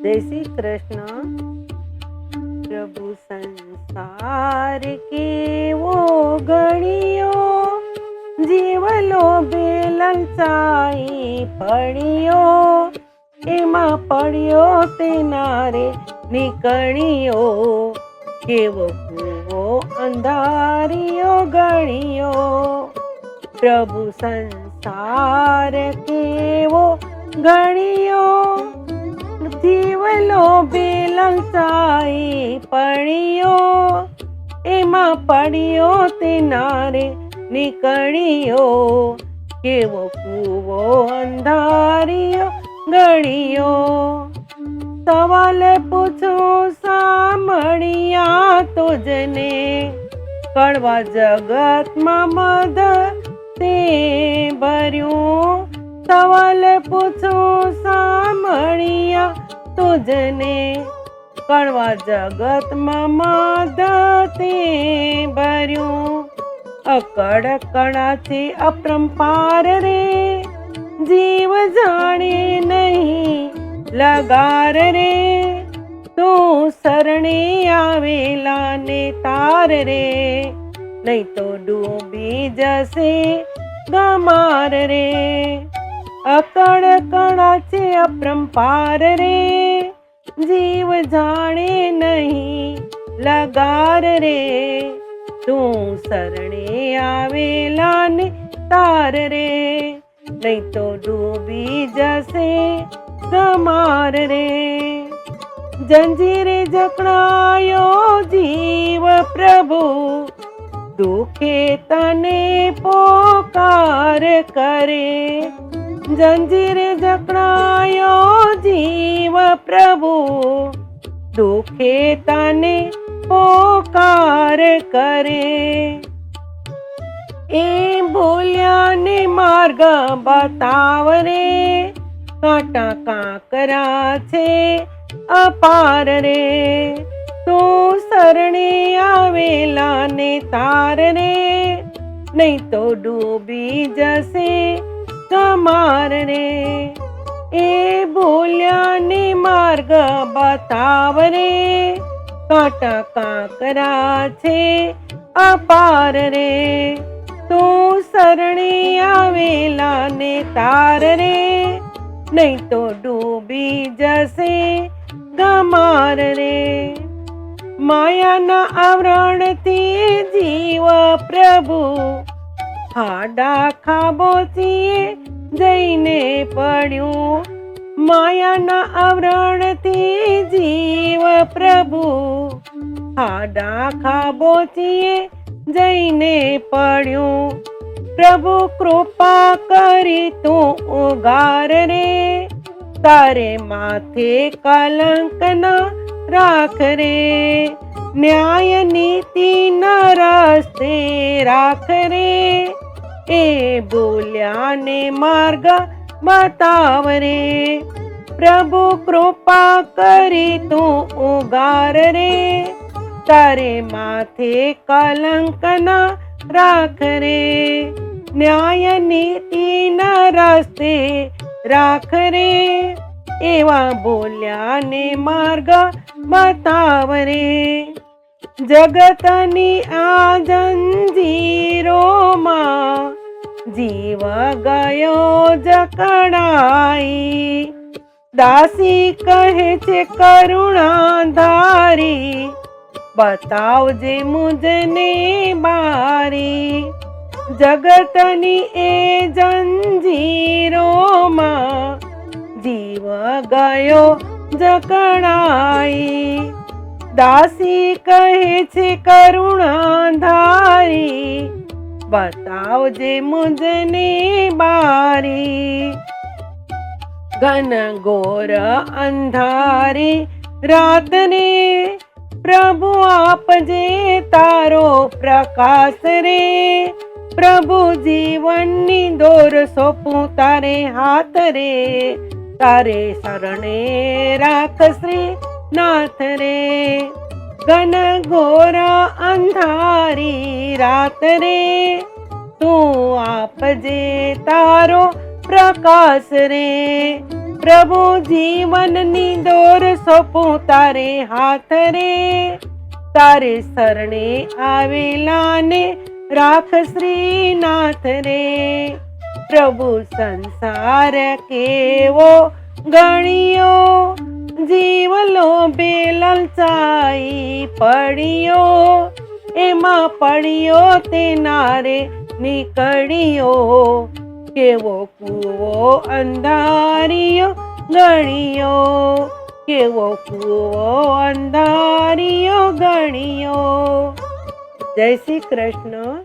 जय श्री कृष्ण। प्रभु संसार केवो गणियो, जीवलो बेललचाई पड़ियो, एमा पड़ियो तेनारे निकळियो, केवो कूवो अंधारियो गणियो। प्रभु संसार केवो गणियो, जीवलो बेललचाई पड़ियो, एमा पड़ियो तेनारे निकळियो, केवो कूवो अंधारियो गणियो। सवाल पूछो सामळिया तुझने, कड़वा जगत में मद ते भर्યું। सवाल पूछो सामळिया तुझने, कड़वा जगत में मद ते भर्યું। अकड़ कड़ा छे अपरंपार रे, जीव जाने नहीं लगार रे, तू सरणे आवेला ने तार रे, नहीं तो डूबी जसे गमार रे। अकड़ कड़ा छे अपरंपार रे, जीव जाने नहीं लगार रे, तू सरणे आवेला ने तार रे, नहीं तो डूबी जसे गमार रे। जंजीरे जकड़ायो जीव प्रभु, दुखे तने पोकार करे। जंजीरे जकड़ायो जीव प्रभु, दुखे तने पोकार करे। ए बोल्या ने मार्ग बतावरे, कांटा कांकरा छे अपार रे, तू सरणे आवेला ने तार रे, नहीं तो डूबी जसे गमार रे। ए बोल्या ने मार्ग बतावरे, कांटा कांकरा छे अपार रे, तू सरणे आवेला ने तार रे, नहीं तो डूबी जसे गमार रे। माया ना आवरण थी जीव प्रभु, हाडा खाबोचीए जईने पड्યું। माया ना आवरण थी जीव प्रभु, हाडा खाबोचीए जईने पड्યું। प्रभु कृपा करी तू उगार रे, तारे माथे कलंक न राख रे, न्याय नीति न रस्ते राख रे। ए बोल्या ने मार्ग बताव रे, प्रभु कृपा करी तू उगार रे, तारे माथे कलंक न राख रे, न्याय नीति न रस्ते राख रे। एवा बोल्या ने मार्ग बताव रे। जगतनी आ जंजीरो मां, जीव गयो जकड़ाई। दासी कहे छे करुणा धारी, बतावजे मुझने बारी। जगतनी ए जंजीरो मां, जीव गयो जकड़ाई। दासी कहे छे करुणा धारी, बतावजे मुझने बारी। घन घोर अंधारी रात ने, प्रभु आपजे तारो प्रकाश रे। प्रभु जीवननी दोर सोपूं तारे हाथ रे, तारे शरणे राख श्री नाथ रे। घन घोर अंधारी रात रे, तू आपजे तारो प्रकाश रे। પ્રભુ જીવનની દોર સોંપું તારે હાથ રે, તારે શરણે આવેલાને રાખ શ્રીનાથ રે. પ્રભુ સંસાર કેવો ગણ્યો, જીવ લોભે લલચાઈ પડ્યો, એમાં પડ્યો તે નારે નીકળ્યો, કેવો કૂવો અંધારિયો ગણ્યો, કેવો કૂવો અંધારિયો ગણ્યો. જય શ્રી કૃષ્ણ.